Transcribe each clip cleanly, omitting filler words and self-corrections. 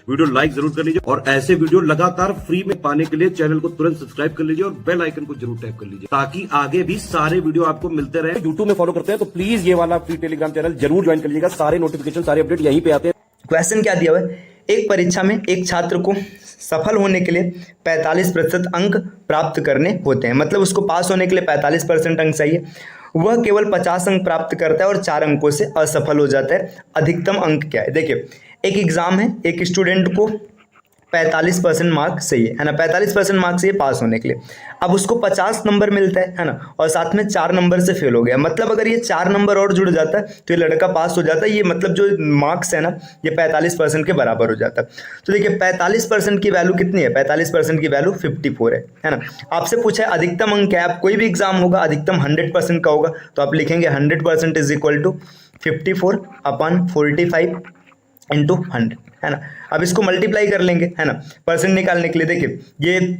Video like जरूर कर लीजिए और ऐसे वीडियो लगातार फ्री में पाने के लिए चैनल को तुरंत सब्सक्राइब कर लीजिए और बेल आइकन को जरूर टैप कर लीजिए ताकि आगे भी सारे वीडियो आपको मिलते रहे। यूट्यूब में फॉलो करते हैं तो प्लीज ये वाला फ्री टेलीग्राम चैनल जरूर ज्वाइन कर लीजिएगा। सारे नोटिफिकेशन सारे अपडेट यहीं पे आते हैं। क्वेश्चन क्या दिया हुआ है, एक परीक्षा में एक छात्र को सफल होने के लिए 45% अंक प्राप्त करने होते हैं, मतलब उसको पास होने के लिए 45% अंक चाहिए। वह केवल 50 अंक प्राप्त करता है और 4 अंकों से असफल हो जाता है। अधिकतम अंक क्या है? देखिए, एक एग्जाम है, एक स्टूडेंट को 45% मार्क्स चाहिए, है ना, 45% मार्क्स चाहिए पास होने के लिए। अब उसको 50 नंबर मिलता है ना, और साथ में 4 नंबर से फेल हो गया। मतलब अगर ये 4 नंबर और जुड़ जाता है तो ये लड़का पास हो जाता है। ये मतलब जो मार्क्स है ना, ये 45% के बराबर हो जाता है। तो देखिए 45% की वैल्यू कितनी है? 45% की वैल्यू 54 है ना। आपसे पूछा है अधिकतम अंक क्या है? कोई भी एग्जाम होगा अधिकतम 100% का होगा, तो आप लिखेंगे 100% इज इक्वल टू 54/45 इंटू 100, है ना। अब इसको मल्टीप्लाई कर लेंगे, है ना, परसेंट निकालने के लिए। देखिए ये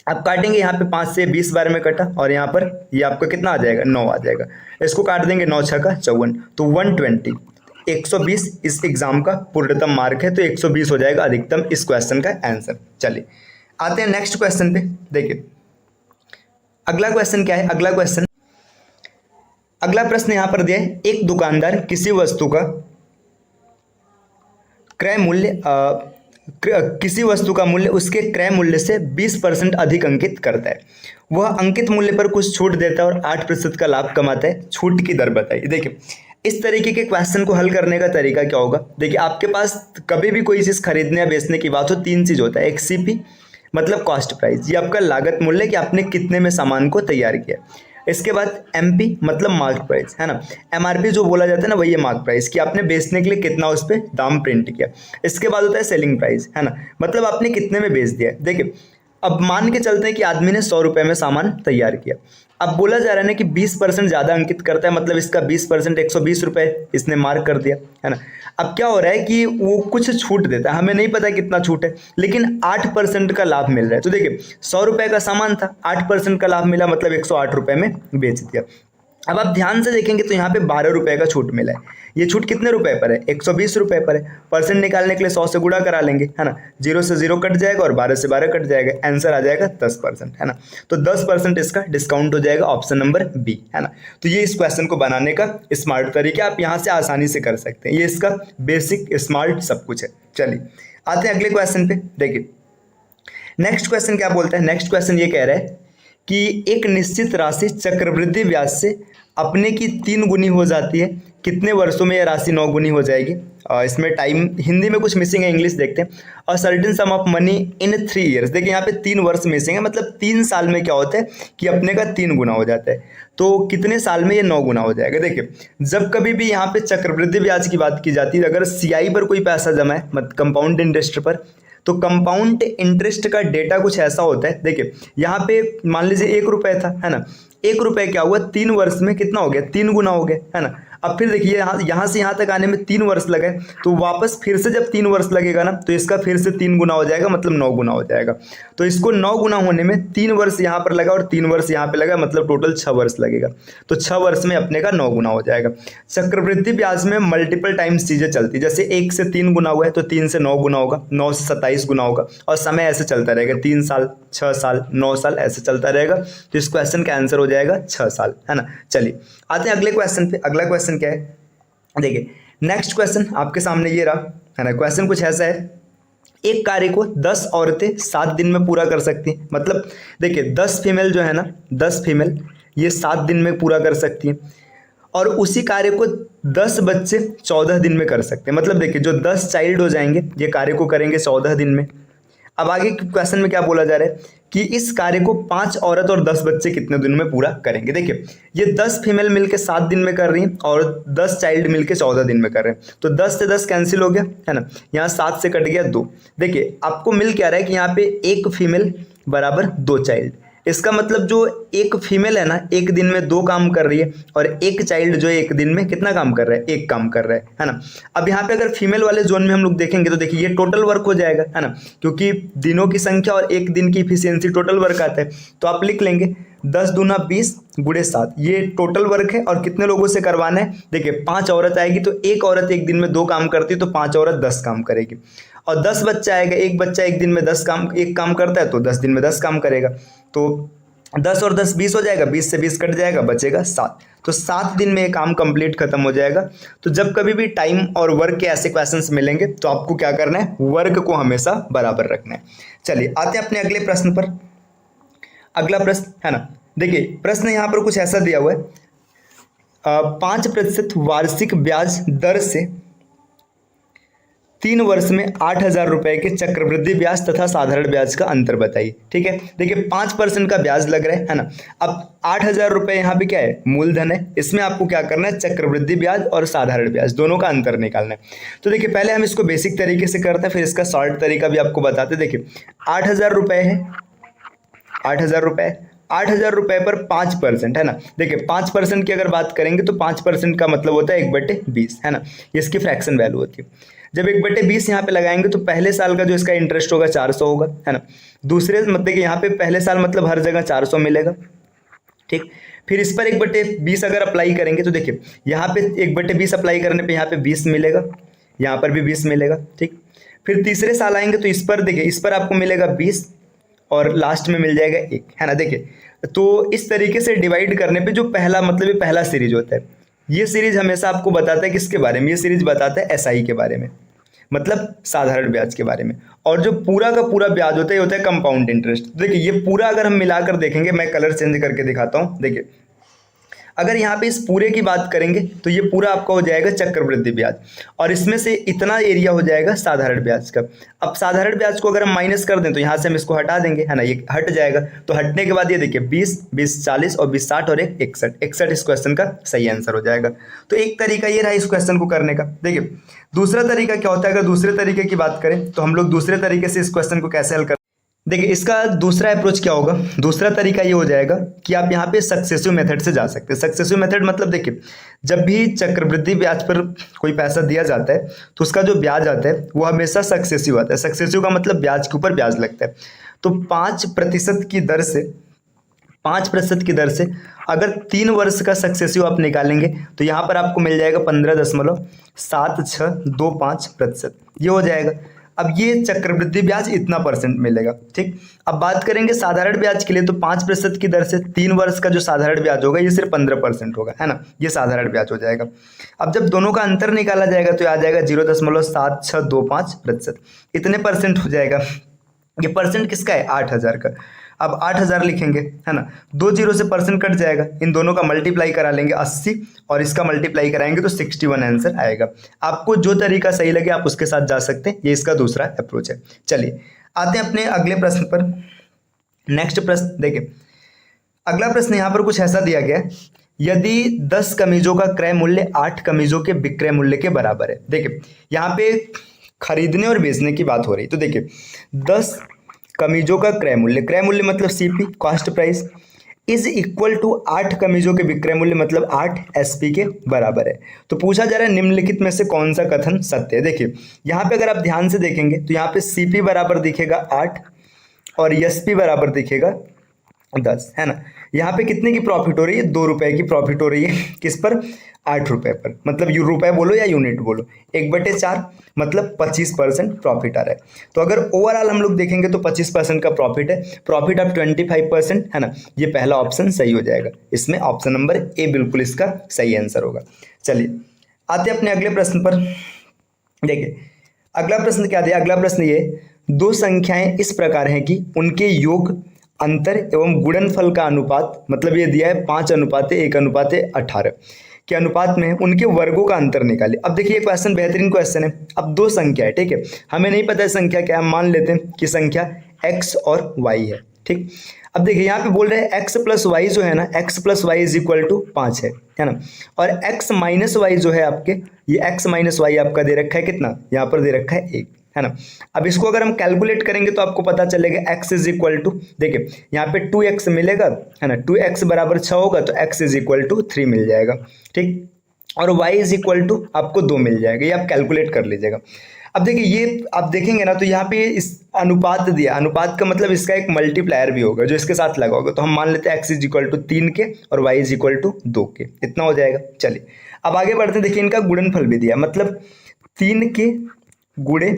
आप काटेंगे, यहाँ पे 5 से 20 बार में कटा और यहाँ पर ये आपका कितना आ जाएगा? 9 आ जाएगा। इसको काट देंगे, 9 छक्का 54, तो 120, 120 इस एग्जाम का पूर्णतम मार्क है, तो 120 हो जाएगा अधिकतम इस क्वेश्चन का आंसर। चलिए आते हैं नेक्स्ट क्वेश्चन पे। देखिए अगला क्वेश्चन क्या है? अगला प्रश्न यहाँ पर दिया है, एक दुकानदार किसी वस्तु का किसी वस्तु का मूल्य उसके क्रय मूल्य से 20% अधिक अंकित करता है। वह अंकित मूल्य पर कुछ छूट देता है और 8% का लाभ कमाता है। छूट की दर बताइए। देखिए इस तरीके के क्वेश्चन को हल करने का तरीका क्या होगा? देखिए आपके पास कभी भी कोई चीज़ खरीदने या बेचने की बात हो, 3 चीज़ होता है। एक सीपी मतलब कॉस्ट प्राइस, ये आपका लागत मूल्य कि आपने कितने में सामान को तैयार किया। इसके बाद एमपी मतलब मार्क प्राइस, है ना। एमआरपी जो बोला जाता है ना, वही है मार्क प्राइस कि आपने बेचने के लिए कितना उस पर दाम प्रिंट किया। इसके बाद होता है सेलिंग प्राइस, है ना, मतलब आपने कितने में बेच दिया। देखिए अब मान के चलते हैं कि आदमी ने 100 रुपये में सामान तैयार किया। अब बोला जा रहा है ना कि 20% ज़्यादा अंकित करता है, मतलब इसका 20% 120 रुपये इसने मार्क कर दिया, है ना। अब क्या हो रहा है कि वो कुछ छूट देता है, हमें नहीं पता कितना छूट है, लेकिन 8% का लाभ मिल रहा है। तो देखिए 100 रुपये का सामान था, 8% का लाभ मिला, मतलब 108 रुपये में बेच दिया। अब आप ध्यान से देखेंगे तो यहाँ पे 12 रुपये का छूट मिला है। ये छूट कितने रुपए पर है? 120 रुपये पर है। परसेंट निकालने के लिए 100 से गुणा करा लेंगे, है ना। 0 से 0 कट जाएगा और 12 से 12 कट जाएगा, आंसर आ जाएगा 10%, है ना। तो 10% इसका डिस्काउंट हो जाएगा, ऑप्शन नंबर बी, है ना। तो ये इस क्वेश्चन को बनाने का स्मार्ट तरीका आप यहाँ से आसानी से कर सकते हैं। ये इसका बेसिक स्मार्ट सब कुछ है। चलिए आते हैं अगले क्वेश्चन पे। देखिए नेक्स्ट क्वेश्चन क्या बोलता है? नेक्स्ट क्वेश्चन ये कह रहा है कि एक निश्चित राशि चक्रवृद्धि ब्याज से अपने की 3 गुनी हो जाती है। कितने वर्षों में यह राशि 9 गुनी हो जाएगी? इसमें टाइम हिंदी में कुछ मिसिंग है, इंग्लिश देखते हैं। और certain some of money in 3 years. देखिए यहाँ पे 3 वर्ष मिसिंग है, मतलब 3 साल में क्या होता है कि अपने का 3 गुना हो जाता है। तो कितने साल में ये 9 गुना हो जाएगा? देखिए जब कभी भी यहाँ पे चक्रवृद्धि ब्याज की बात की जाती है, अगर सीआई पर कोई पैसा जमा है, मतलब कंपाउंड इंटरेस्ट पर, तो कंपाउंड इंटरेस्ट का डेटा कुछ ऐसा होता है। देखिए यहाँ पे मान लीजिए 1 रुपये था, है ना। 1 रुपये क्या हुआ? 3 वर्ष में कितना हो गया? 3 गुना हो गया, है ना। अब फिर देखिए यहाँ से यहाँ तक आने में 3 वर्ष लगे, तो वापस फिर से जब 3 वर्ष लगेगा ना, तो इसका फिर से 3 गुना हो जाएगा, मतलब 9 गुना हो जाएगा। तो इसको 9 गुना होने में 3 वर्ष यहाँ पर लगा और 3 वर्ष यहाँ पे लगा, मतलब टोटल 6 वर्ष लगेगा। तो 6 वर्ष में अपने का 9 गुना हो जाएगा। चक्रवृद्धि ब्याज में मल्टीपल टाइम्स चीज़ें चलती, जैसे 1 से 3 गुना हुआ है तो 3 से 9 गुना होगा, 9 से 27 गुना होगा, और समय ऐसे चलता रहेगा, 3 साल 6 साल 9 साल ऐसे चलता रहेगा। तो इस क्वेश्चन का आंसर हो जाएगा 6 साल, है ना। चलिए आते हैं अगले क्वेश्चन पे। अगला क्वेश्चन क्या है? देखिए नेक्स्ट क्वेश्चन आपके सामने ये रहा, है ना। क्वेश्चन कुछ ऐसा है, एक कार्य को 10 औरतें 7 दिन में पूरा कर सकती हैं। मतलब देखिए 10 फीमेल जो है ना, 10 फीमेल ये 7 दिन में पूरा कर सकती हैं, और उसी कार्य को 10 बच्चे 14 दिन में कर सकते हैं। मतलब देखिए जो 10 चाइल्ड हो जाएंगे ये कार्य को करेंगे 14 दिन में। अब आगे क्वेश्चन में क्या बोला जा रहा है कि इस कार्य को 5 औरत और 10 बच्चे कितने दिन में पूरा करेंगे। देखिए ये 10 फीमेल मिलके 7 दिन में कर रही हैं और 10 चाइल्ड मिलके 14 दिन में कर रहे हैं। तो 10 से 10 कैंसिल हो गया, है ना। यहाँ 7 से कट गया 2। देखिए आपको मिल क्या रहा है कि यहाँ पे 1 फीमेल बराबर 2 चाइल्ड। इसका मतलब जो एक फीमेल है ना, एक दिन में 2 काम कर रही है, और एक चाइल्ड जो है एक दिन में कितना काम कर रहा है? 1 काम कर रहा है ना। अब यहाँ पे अगर फीमेल वाले जोन में हम लोग देखेंगे तो देखिए ये टोटल वर्क हो जाएगा, है ना, क्योंकि दिनों की संख्या और एक दिन की इफिशियंसी टोटल वर्क आता है। तो आप लिख लेंगे 10 दूना 20 गुणे 7, ये टोटल वर्क है और कितने लोगों से करवाना है। देखिए 5 औरत आएगी तो एक औरत एक दिन में 2 काम करती है तो 5 औरत 10 काम करेगी, और 10 बच्चा आएगा, एक बच्चा एक दिन में 10 काम एक काम करता है तो 10 दिन में 10 काम करेगा, तो 10 और 10 20 हो जाएगा, 20 से 20 कट जाएगा, बचेगा 7, तो 7 दिन में ये काम कंप्लीट खत्म हो जाएगा। तो जब कभी भी टाइम और वर्क के ऐसे क्वेश्चंस मिलेंगे तो आपको क्या करना है, वर्क को हमेशा बराबर रखना है। चलिए आते हैं अपने अगले प्रश्न पर। अगला प्रश्न है ना, देखिए प्रश्न यहाँ पर कुछ ऐसा दिया हुआ है, 5% वार्षिक ब्याज दर से 3 वर्ष में 8,000 रुपए के चक्रवृद्धि ब्याज तथा साधारण ब्याज का अंतर बताइए। ठीक है, देखिए 5% का ब्याज लग रहा है ना। अब 8,000 रुपए यहाँ पे क्या है, मूलधन है, इसमें आपको क्या करना है, चक्रवृद्धि ब्याज और साधारण ब्याज दोनों का अंतर निकालना है। तो देखिए पहले हम इसको बेसिक तरीके से करते हैं, फिर इसका शॉर्ट तरीका भी आपको बताते हैं। देखिए 8,000 रुपए है, 8,000 रुपए, 8,000 रुपए पर 5% है ना। देखिए 5% की अगर बात करेंगे तो 5% का मतलब होता है 1/20 है ना, ये इसकी फ्रैक्शन वैल्यू होती है। जब 1/20 यहाँ पे लगाएंगे तो पहले साल का जो इसका इंटरेस्ट होगा 400 होगा है ना। दूसरे मतलब कि यहाँ पे पहले साल मतलब हर जगह 400 मिलेगा। ठीक, फिर इस पर 1/20 अगर अप्लाई करेंगे तो देखिए यहाँ पे 1/20 अप्लाई करने पे यहाँ पे 20 मिलेगा, यहाँ पर भी 20 मिलेगा। ठीक, फिर तीसरे साल आएंगे तो इस पर देखिए, इस पर आपको मिलेगा 20 और लास्ट में मिल जाएगा 1 है ना। देखिए तो इस तरीके से डिवाइड करने पे जो पहला मतलब ये पहला सीरीज होता है, ये सीरीज हमेशा आपको बताता है किसके बारे में, ये सीरीज बताता है एसआई के बारे में, मतलब साधारण ब्याज के बारे में। और जो पूरा का पूरा ब्याज होता है ये होता है कंपाउंड इंटरेस्ट। देखिए ये पूरा अगर हम मिलाकर देखेंगे, मैं कलर चेंज करके दिखाता हूँ। देखिए अगर यहाँ पे इस पूरे की बात करेंगे तो ये पूरा आपका हो जाएगा चक्रवृद्धि ब्याज, और इसमें से इतना एरिया हो जाएगा साधारण ब्याज का। अब साधारण ब्याज को अगर हम माइनस कर दें तो यहाँ से हम इसको हटा देंगे है ना, ये हट जाएगा। तो हटने के बाद ये देखिए 20, 20 40 और 20 60 और 1 61, 61 इस क्वेश्चन का सही आंसर हो जाएगा। तो एक तरीका ये रहा इस क्वेश्चन को करने का। देखिए दूसरा तरीका क्या होता है, अगर दूसरे तरीके की बात करें तो हम लोग दूसरे तरीके से इस क्वेश्चन को कैसे हल कर, देखिए इसका दूसरा अप्रोच क्या होगा, दूसरा तरीका ये हो जाएगा कि आप यहाँ पे सक्सेसिव मेथड से जा सकते हैं। सक्सेसिव मेथड मतलब देखिए जब भी चक्रवृद्धि ब्याज पर कोई पैसा दिया जाता है तो उसका जो ब्याज आता है वो हमेशा सक्सेसिव आता है। सक्सेसिव का मतलब ब्याज के ऊपर ब्याज लगता है। तो 5% की दर से, 5% की दर से अगर 3 वर्ष का सक्सेसिव आप निकालेंगे तो यहाँ पर आपको मिल जाएगा 15.7625%, ये हो जाएगा। अब ये चक्रवृद्धि ब्याज इतना परसेंट मिलेगा। ठीक, अब बात करेंगे साधारण ब्याज के लिए तो 5% की दर से 3 वर्ष का जो साधारण ब्याज होगा ये सिर्फ 15% होगा है ना, ये साधारण ब्याज हो जाएगा। अब जब दोनों का अंतर निकाला जाएगा तो आ जाएगा 0.7625%, इतने परसेंट हो जाएगा। ये परसेंट किसका है, 8,000 का। अब 8,000 लिखेंगे है ना, 2 जीरो से परसेंट कट जाएगा, इन दोनों का मल्टीप्लाई करा लेंगे 80 और इसका मल्टीप्लाई कराएंगे तो 61 आंसर आएगा। आपको जो तरीका सही लगे आप उसके साथ जा सकते हैं, ये इसका दूसरा अप्रोच है। चलिए आते हैं अपने अगले प्रश्न पर। नेक्स्ट प्रश्न देखिए, अगला प्रश्न यहाँ पर कुछ ऐसा दिया गया है, यदि 10 कमीजों का क्रय मूल्य 8 कमीजों के विक्रय मूल्य के बराबर है। देखिए यहाँ पे खरीदने और बेचने की बात हो रही, तो देखिए 10 कमीजों का क्रय मूल्य मतलब CP cost price is equal to 8 कमीजों के विक्रय मूल्य मतलब 8 एसपी के बराबर है। तो पूछा जा रहा है निम्नलिखित में से कौन सा कथन सत्य है। देखिए यहाँ पे अगर आप ध्यान से देखेंगे तो यहाँ पे सीपी बराबर दिखेगा 8 और एसपी बराबर दिखेगा 10 है ना। यहाँ पे कितने की प्रॉफिट हो रही है, 2 रुपए की प्रॉफिट हो रही है, किस पर, 8 रुपए पर, मतलब रुपए बोलो या यूनिट बोलो, 1/4 मतलब 25% प्रॉफिट आ रहा है। तो अगर ओवरऑल हम लोग देखेंगे तो 25% का प्रॉफिट है, प्रॉफिट ऑफ 25% है ना, ये पहला ऑप्शन सही हो जाएगा। इसमें ऑप्शन नंबर ए बिल्कुल इसका सही आंसर होगा। चलिए आते हैं अपने अगले प्रश्न पर। देखिए अगला प्रश्न क्या दिया, अगला प्रश्न ये, 2 संख्याएं इस प्रकार हैं कि उनके योग, अंतर एवं गुणनफल का अनुपात, मतलब ये दिया है 5:1:18 के अनुपात में उनके वर्गों का अंतर निकाले। अब देखिए क्वेश्चन बेहतरीन क्वेश्चन है। अब 2 संख्या है, ठीक है, हमें नहीं पता है संख्या क्या है, हम मान लेते हैं कि संख्या x और y है। ठीक, अब देखिए यहाँ पे बोल रहे हैं x प्लस वाई जो है ना, x plus y is equal to 5 है ना, और x माइनस वाई जो है आपके, ये x माइनस वाई आपका दे रखा है कितना, यहाँ पर दे रखा है 1 है ना। अब इसको अगर हम कैलकुलेट करेंगे तो आपको पता चलेगा x इज इक्वल टू, देखिए यहाँ पे 2x मिलेगा है ना, 2x बराबर 6 होगा तो x इज इक्वल टू 3 मिल जाएगा। ठीक, और y इज इक्वल टू आपको 2 मिल जाएगा, ये आप कैलकुलेट कर लीजिएगा। अब देखिए ये आप देखेंगे ना तो यहाँ पे इस अनुपात दिया, अनुपात का मतलब इसका एक मल्टीप्लायर भी होगा जो इसके साथ लगा होगा, तो हम मान लेते हैं x इज इक्वल टू 3 के और y इज इक्वल टू 2 के, इतना हो जाएगा। चलिए अब आगे बढ़ते हैं, देखिए इनका गुणनफल भी दिया, मतलब 3 के गुणे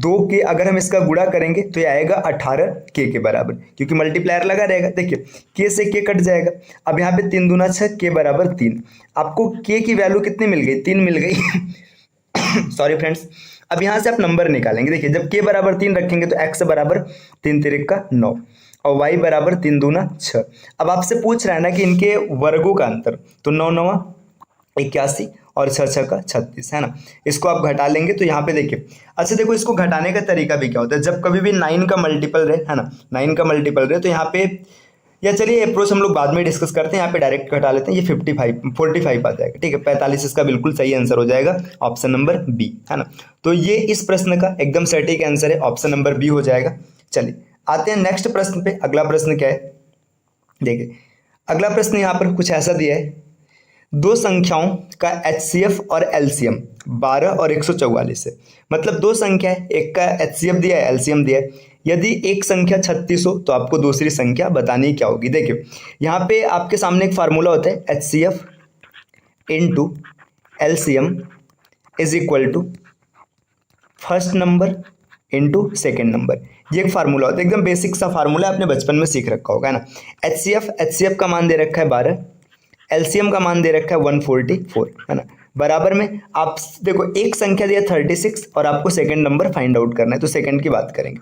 2 के, अगर हम इसका गुणा करेंगे तो ये आएगा 18 के बराबर, क्योंकि मल्टीप्लायर लगा रहेगा। देखिए के से के कट जाएगा, अब यहाँ पे 3 दूना 6, के बराबर 3। आपको के की वैल्यू कितनी मिल गई? 3 मिल गई सॉरी फ्रेंड्स। अब यहाँ से आप नंबर निकालेंगे, देखिए जब के बराबर 3 रखेंगे तो x बराबर 3 तिरिक का 9 और y बराबर 3 दूना 6। अब आपसे पूछ रहा है ना कि इनके वर्गों का अंतर, तो 9 9 81 और 6 6 का 36 है ना। इसको आप घटा लेंगे तो यहाँ पे देखिए, अच्छा देखो इसको घटाने का तरीका भी क्या होता है, जब कभी भी 9 का मल्टीपल रहे है ना, 9 का मल्टीपल रहे तो यहाँ पे, या चलिए अप्रोच हम लोग बाद में डिस्कस करते हैं, यहाँ पे डायरेक्ट घटा लेते हैं, ये 45 आ जाएगा, ठीक है। 45 इसका बिल्कुल सही आंसर हो जाएगा, ऑप्शन नंबर बी है ना। तो ये इस प्रश्न का एकदम सटीक आंसर है, ऑप्शन नंबर बी हो जाएगा। चलिए आते हैं नेक्स्ट प्रश्न पे। अगला प्रश्न क्या है, देखिए अगला प्रश्न यहाँ पर कुछ ऐसा दिया है, दो संख्याओं का HCF और LCM 12 और 144 है। मतलब दो संख्या है, एक का HCF दिया है, LCM दिया है। यदि एक संख्या 36 हो तो आपको दूसरी संख्या बतानी क्या होगी। देखिए यहाँ पे आपके सामने एक फार्मूला होता है, HCF into LCM is equal to first number into second number. ये एक फार्मूला होता है, एकदम बेसिक सा फार्मूला, आपने बचपन में सीख रखा होगा है ना। HCF का मान दे रखा है 12, LCM का मान दे रखा है 144 है ना। बराबर में आप देखो एक संख्या दिया 36 और आपको सेकंड नंबर फाइंड आउट करना है, तो सेकंड की बात करेंगे।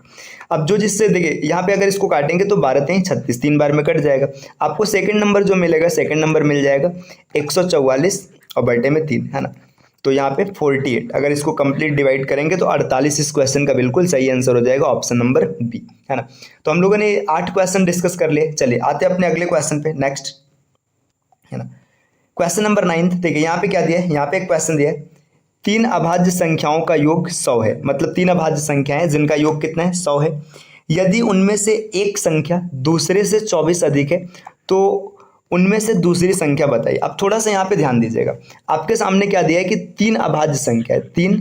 अब जो जिससे देखिए यहाँ पे अगर इसको काटेंगे तो 12 3 36, 3 बार में कट जाएगा। आपको सेकंड नंबर जो मिलेगा, सेकंड नंबर मिल जाएगा 144 और बटे में 3 है ना, तो यहाँ पे 48। अगर इसको कंप्लीट डिवाइड करेंगे तो 48 इस क्वेश्चन का बिल्कुल सही आंसर हो जाएगा, ऑप्शन नंबर बी है ना। तो हम लोगों ने 8 क्वेश्चन डिस्कस कर लिए। चलिए आते हैं अपने अगले क्वेश्चन पे, नेक्स्ट है ना। क्वेश्चन नंबर 9 देखिए यहाँ पे क्या दिया है, यहाँ पे एक क्वेश्चन दिया है, 3 अभाज्य संख्याओं का योग 100 है। मतलब 3 अभाज्य संख्याएं जिनका योग कितना है, 100 है। यदि उनमें से एक संख्या दूसरे से 24 अधिक है तो उनमें से दूसरी संख्या बताइए। अब थोड़ा सा यहाँ पे ध्यान दीजिएगा, आपके सामने क्या दिया है कि 3 अभाज्य संख्या है, 3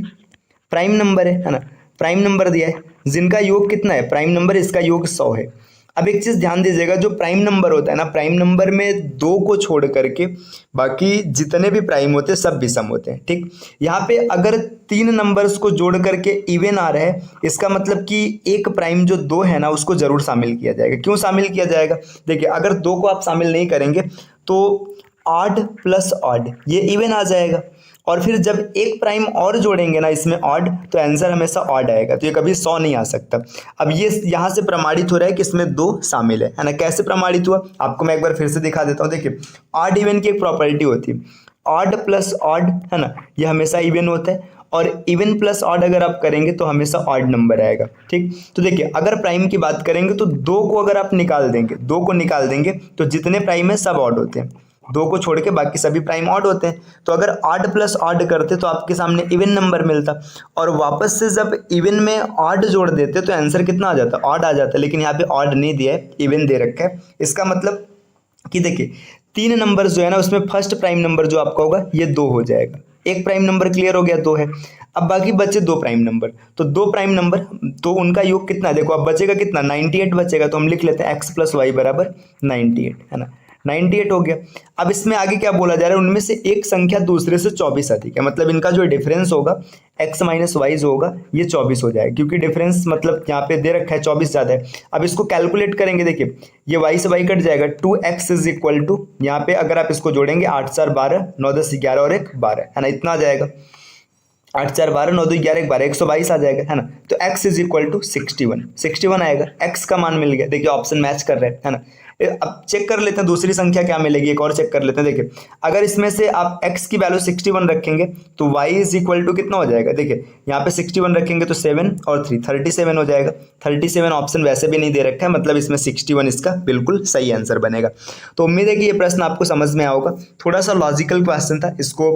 प्राइम नंबर है ना, प्राइम नंबर दिया है जिनका योग कितना है, प्राइम नंबर, इसका योग 100 है। अब एक चीज ध्यान दीजिएगा, जो प्राइम नंबर होता है ना, प्राइम नंबर में 2 को छोड़ करके बाकी जितने भी प्राइम होते हैं सब विषम होते हैं, ठीक। यहाँ पे अगर 3 नंबर्स को जोड़ करके इवन आ रहा है, इसका मतलब कि एक प्राइम जो 2 है ना उसको जरूर शामिल किया जाएगा। क्यों शामिल किया जाएगा, देखिए अगर 2 को आप शामिल नहीं करेंगे तो ऑड प्लस ऑड ये इवन आ जाएगा, और फिर जब एक प्राइम और जोड़ेंगे ना इसमें ऑड, तो आंसर हमेशा ऑड आएगा, तो ये कभी 100 नहीं आ सकता। अब ये यहाँ से प्रमाणित हो रहा है कि इसमें 2 शामिल है ना। कैसे प्रमाणित हुआ, आपको मैं एक बार फिर से दिखा देता हूँ। देखिए ऑड इवन की एक प्रॉपर्टी होती है, ऑड प्लस ऑड है ना, ये हमेशा इवन होता है, और इवन प्लस ऑड अगर आप करेंगे तो हमेशा ऑड नंबर आएगा, ठीक। तो देखिए अगर प्राइम की बात करेंगे तो 2 को अगर आप निकाल देंगे, 2 को निकाल देंगे तो जितने प्राइम है सब ऑड होते हैं, 2 को छोड़ के बाकी सभी प्राइम ऑड होते हैं। तो अगर ऑड प्लस ऑड करते तो आपके सामने इवन नंबर मिलता, और वापस से जब इवन में ऑड जोड़ देते तो आंसर कितना आ जाता, ऑड आ जाता। लेकिन यहाँ पे ऑड नहीं दिया है, इवन दे रखा है। इसका मतलब कि देखिए 3 नंबर जो है ना उसमें फर्स्ट प्राइम नंबर जो आपका होगा ये 2 हो जाएगा। एक प्राइम नंबर क्लियर हो गया, 2 है। अब बाकी बचे 2 प्राइम नंबर, तो 2 प्राइम नंबर तो उनका योग कितना है, देखो अब बचेगा कितना, 98 बचेगा। तो हम लिख लेते हैं x प्लस वाई बराबर 98 है ना, 98 हो गया। अब इसमें आगे क्या बोला जा रहा है, उनमें से एक संख्या दूसरे से 24 अधिक है। मतलब इनका जो डिफरेंस होगा x माइनस वाई जो होगा ये 24 हो जाएगा, क्योंकि डिफरेंस मतलब यहाँ पे दे रखा है 24 ज़्यादा है। अब इसको कैलकुलेट करेंगे, देखिए ये y से y कट जाएगा, 2x इज इक्वल टू, यहाँ पे अगर आप इसको जोड़ेंगे 8 4 12, 9 10 11 और 1 12 है ना, इतना आ जाएगा। 8 4 12, 9 2 11 12, 122 आ जाएगा है ना। तो x इज इक्वल टू 61 आएगा, x का मान मिल गया। देखिए ऑप्शन मैच कर रहे हैं है ना। अब चेक कर लेते हैं दूसरी संख्या क्या मिलेगी, एक और चेक कर लेते हैं। देखिए अगर इसमें से आप x की वैल्यू 61 रखेंगे तो y इज इक्वल टू कितना हो जाएगा, देखिए यहाँ पे 61 रखेंगे तो 7 और 3 37 हो जाएगा। 37 ऑप्शन वैसे भी नहीं दे रखा है, मतलब इसमें 61 इसका बिल्कुल सही आंसर बनेगा। तो उम्मीद है कि ये प्रश्न आपको समझ में आया होगा। थोड़ा सा लॉजिकल क्वेश्चन था, इसको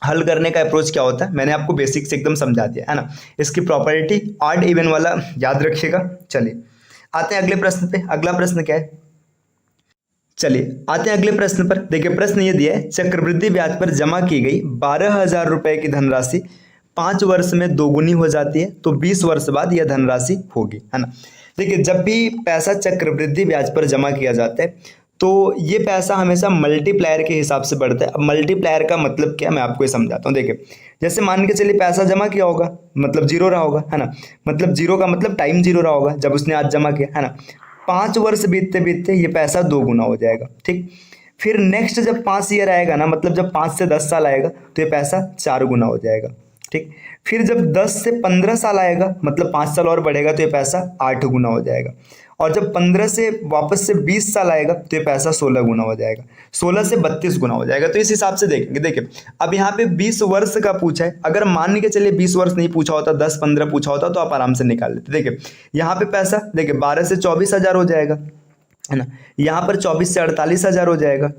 हल करने का अप्रोच क्या होता है मैंने आपको बेसिक से एकदम समझा दिया है ना। इसकी प्रॉपर्टी ऑड इवन वाला याद रखिएगा। चलिए आते हैं अगले प्रश्न पे। अगला प्रश्न क्या है, चलिए आते हैं अगले प्रश्न पर। देखिए प्रश्न ये दिया है, चक्रवृद्धि ब्याज पर जमा की गई 12,000 रुपए की धनराशि 5 वर्ष में दोगुनी हो जाती है, तो 20 वर्ष बाद यह धनराशि होगी, है ना। देखिए, जब भी पैसा चक्रवृद्धि ब्याज पर जमा किया जाता है तो ये पैसा हमेशा मल्टीप्लायर के हिसाब से बढ़ता है। अब मल्टीप्लायर का मतलब क्या, मैं आपको ये समझाता हूँ। देखिए, जैसे मान के चलिए पैसा जमा किया होगा, मतलब जीरो रहा होगा, है ना। मतलब जीरो का मतलब टाइम जीरो रहा होगा जब उसने आज जमा किया, है ना। 5 वर्ष बीतते बीतते ये पैसा 2 गुना हो जाएगा, ठीक। फिर नेक्स्ट जब 5 ईयर आएगा ना, मतलब जब 5 से 10 साल आएगा तो ये पैसा 4 गुना हो जाएगा, ठीक। फिर जब 10 से 15 साल आएगा, मतलब 5 साल और बढ़ेगा तो ये पैसा 8 गुना हो जाएगा। और जब 15 से वापस से 20 साल आएगा तो ये पैसा 16 गुना हो जाएगा, 16 से 32 गुना हो जाएगा। तो इस हिसाब से देखेंगे। देखिए, अब यहाँ पे 20 वर्ष का पूछा है, अगर मान के चलिए 20 वर्ष नहीं पूछा होता, 10-15 पूछा होता तो आप आराम से निकाल लेते। देखिए, यहाँ पे पैसा देखिए 12 से 24,000 हो जाएगा, है ना। यहाँ पर 24 से 48,000 हो जाएगा,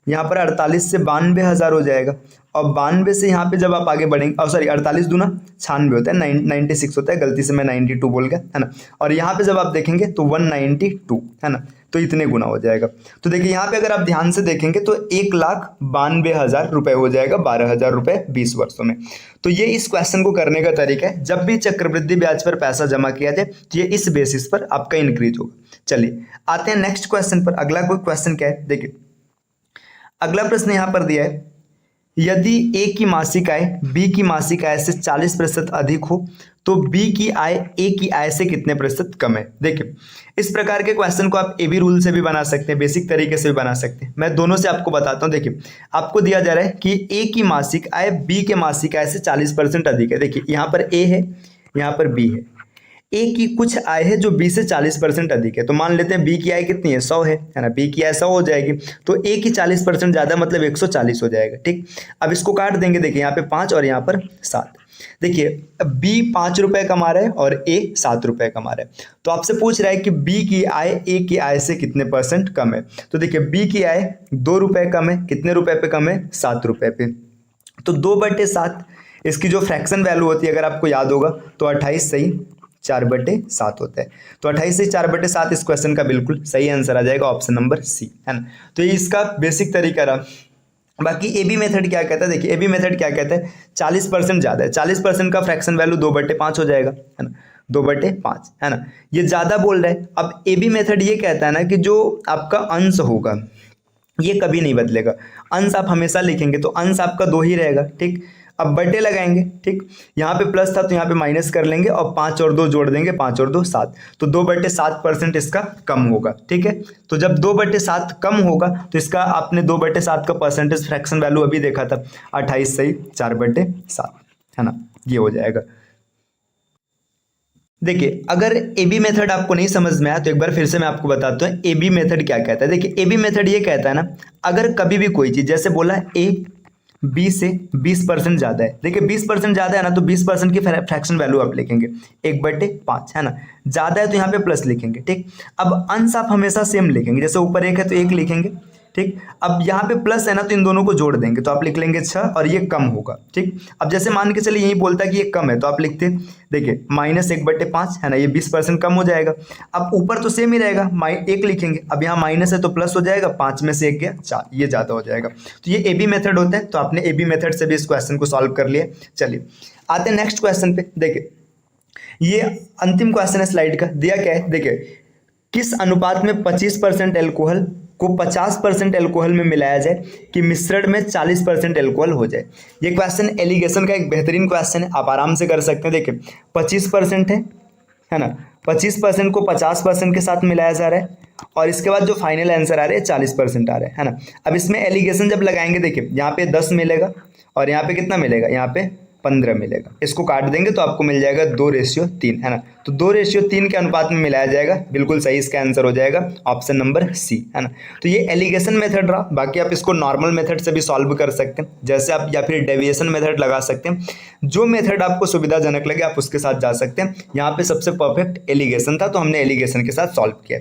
यहाँ पर 48 से 92,000 हो जाएगा, और 92 से यहाँ पे जब आप आगे बढ़ेंगे, सॉरी 48 दूना 96 होता है, 96 होता है, गलती से मैं 92 बोल गया, है ना। और यहाँ पे जब आप देखेंगे तो 192, है ना, तो इतने गुना हो जाएगा। तो देखिए, यहाँ पे अगर आप ध्यान से देखेंगे तो 1,92,000 रुपये हो जाएगा, 12,000 रुपये 20 वर्षों में। तो ये इस क्वेश्चन को करने का तरीका है। जब भी चक्रवृद्धि ब्याज पर पैसा जमा किया जाए तो ये इस बेसिस पर आपका इंक्रीज होगा। चलिए आते हैं नेक्स्ट क्वेश्चन पर। अगला कोई क्वेश्चन क्या है, देखिए अगला प्रश्न यहाँ पर दिया है, यदि ए की मासिक आय बी की मासिक आय से 40% अधिक हो तो बी की आय ए की आय से कितने प्रतिशत कम है। देखिए, इस प्रकार के क्वेश्चन को आप एबी रूल से भी बना सकते हैं, बेसिक तरीके से भी बना सकते हैं। मैं दोनों से आपको बताता हूँ। देखिए, आपको दिया जा रहा है कि ए की मासिक आय बी के मासिक आय से 40% अधिक है। देखिए, यहाँ पर ए है, यहाँ पर बी है। ए की कुछ आय है जो बी से 40% अधिक है, तो मान लेते हैं बी की आय कितनी है, 100 है ना। बी की आय 100 हो जाएगी, तो ए की 40% ज़्यादा मतलब 140 हो जाएगा, ठीक। अब इसको काट देंगे। देखिए, यहाँ पे 5 और यहाँ पर 7। देखिए, बी 5 रुपये कमा रहा है और ए 7 रुपये कमा रहा है, तो आपसे पूछ रहा है कि बी की आय ए की आय से कितने % कम है। तो देखिए, बी की आय 2 रुपये कम है, कितने रुपए पे कम है, 7 रुपये पे। तो 2/7 इसकी जो फ्रैक्शन वैल्यू होती है, अगर आपको याद होगा तो 28 सही 4/7 होता है। तो 28 से 4/7 इस क्वेश्चन का बिल्कुल सही आंसर आ जाएगा, ऑप्शन नंबर सी, है ना। तो ये इसका बेसिक तरीका रहा। बाकी ए बी मेथड क्या कहता है, देखिए ए बी मेथड क्या कहता है, 40% ज़्यादा है, 40% का फ्रैक्शन वैल्यू 2/5 हो जाएगा, है ना, 2/5, है ना। ये ज़्यादा बोल रहा है। अब ए बी मेथड ये कहता है ना कि जो आपका अंश होगा ये कभी नहीं बदलेगा, अंश आप हमेशा लिखेंगे, तो अंश आपका 2 ही रहेगा, ठीक। अब बटे लगाएंगे, ठीक। यहाँ पे प्लस था तो यहाँ पे माइनस कर लेंगे और 5 और 2 जोड़ देंगे, 5 और 2 7, तो 2/7% इसका कम होगा, ठीक है। तो जब 2/7 कम होगा तो इसका आपने 2/7 का परसेंटेज फ्रैक्शन वैल्यू अभी देखा था, 28 सही 4/7, है ना, ये हो जाएगा। देखिए, अगर ए बी मेथड आपको नहीं समझ में आया तो एक बार फिर से मैं आपको बताता हूँ ए बी मेथड क्या कहता है। देखिए, ए बी मेथड ये कहता है ना, अगर कभी भी कोई चीज़, जैसे बोला ए बी से 20% ज़्यादा है, देखिए 20% ज़्यादा है ना, तो 20% की फ्रैक्शन वैल्यू आप लिखेंगे 1/5, है ना। ज़्यादा है तो यहाँ पे प्लस लिखेंगे, ठीक। अब अंश आप हमेशा सेम लिखेंगे, जैसे ऊपर 1 है तो 1 लिखेंगे, ठीक। अब यहाँ पे प्लस है ना, तो इन दोनों को जोड़ देंगे, तो आप लिख लेंगे 6 और ये कम होगा, ठीक। अब जैसे मान के चलिए यही बोलता है कि ये कम है, तो आप लिखते हैं, देखिए -1/5, है ना, ये 20% कम हो जाएगा। अब ऊपर तो सेम ही रहेगा, 1 लिखेंगे, अब यहाँ माइनस है तो प्लस हो जाएगा, 5 में से 1 गया 4, ये ज़्यादा हो जाएगा। तो ये ए बी मेथड होता है, तो आपने ए बी मेथड से भी इस क्वेश्चन को सॉल्व कर लिया। चलिए आते हैं नेक्स्ट क्वेश्चन पे। देखिए, ये अंतिम क्वेश्चन है स्लाइड का। दिया क्या है, देखिए किस अनुपात में 25% एल्कोहल को 50% एल्कोहल में मिलाया जाए कि मिश्रण में 40% एल्कोहल हो जाए। ये क्वेश्चन एलिगेशन का एक बेहतरीन क्वेश्चन है, आप आराम से कर सकते हैं। देखिए 25% है ना, 25% को 50% के साथ मिलाया जा रहा है और इसके बाद जो फाइनल आंसर आ रहे हैं 40% आ रहे हैं, है ना। अब इसमें एलिगेशन जब लगाएंगे, देखिए यहाँ पे 10 मिलेगा और यहाँ पे कितना मिलेगा, यहाँ पे 15 मिलेगा। इसको काट देंगे तो आपको मिल जाएगा 2:3, है ना। तो 2:3 के अनुपात में मिलाया जाएगा, बिल्कुल सही इसका आंसर हो जाएगा ऑप्शन नंबर सी, है ना। तो ये एलिगेशन मेथड रहा। बाकी आप इसको नॉर्मल मेथड से भी सॉल्व कर सकते हैं, जैसे आप, या फिर डेविएशन मेथड लगा सकते हैं। जो मेथड आपको सुविधाजनक लगे आप उसके साथ जा सकते हैं। यहाँ पे सबसे परफेक्ट एलिगेशन था, तो हमने एलिगेशन के साथ सॉल्व किया।